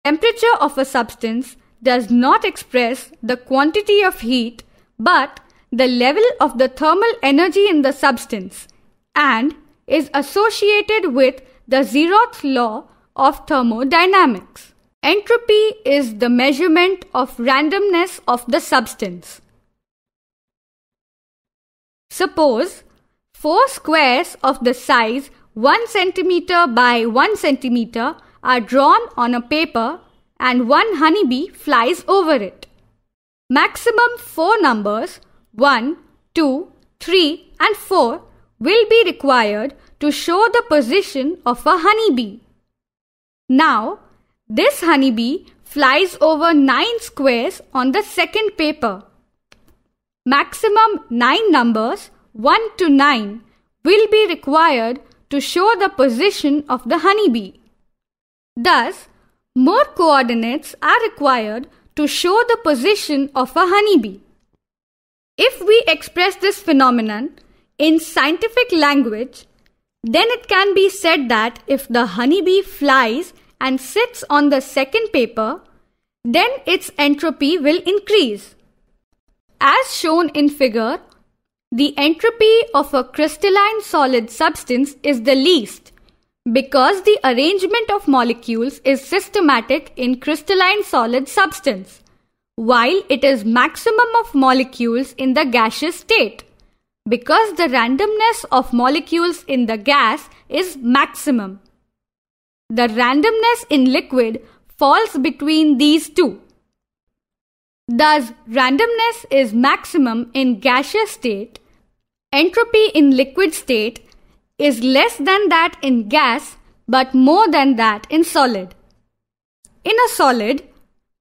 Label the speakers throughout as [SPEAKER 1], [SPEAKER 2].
[SPEAKER 1] Temperature of a substance does not express the quantity of heat but the level of the thermal energy in the substance and is associated with the zeroth law of thermodynamics. Entropy is the measurement of randomness of the substance. Suppose 4 squares of the size 1 cm by 1 cm are drawn on a paper and one honeybee flies over it. Maximum 4 numbers 1, 2, 3 and 4 will be required to show the position of a honeybee. Now, this honeybee flies over 9 squares on the second paper. Maximum 9 numbers 1 to 9 will be required to show the position of the honeybee. Thus, more coordinates are required to show the position of a honeybee. If we express this phenomenon in scientific language, then it can be said that if the honeybee flies and sits on the second paper, then its entropy will increase. As shown in figure, the entropy of a crystalline solid substance is the least because the arrangement of molecules is systematic in crystalline solid substance, while it is maximum of molecules in the gaseous state, because the randomness of molecules in the gas is maximum. The randomness in liquid falls between these two. Thus, randomness is maximum in gaseous state, entropy in liquid state is less than that in gas but more than that in solid. In a solid,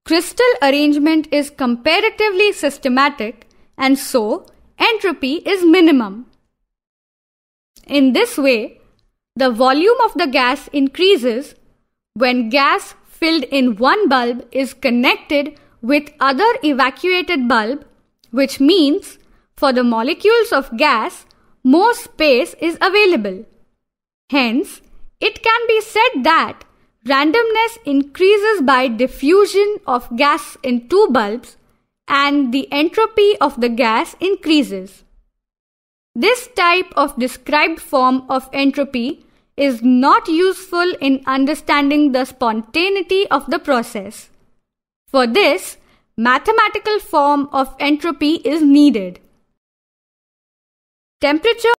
[SPEAKER 1] crystal arrangement is comparatively systematic and so entropy is minimum. In this way, the volume of the gas increases when gas filled in one bulb is connected with other evacuated bulb, which means for the molecules of gas, more space is available. Hence, it can be said that randomness increases by diffusion of gas in two bulbs and the entropy of the gas increases. This type of described form of entropy is not useful in understanding the spontaneity of the process. For this, mathematical form of entropy is needed. Temperature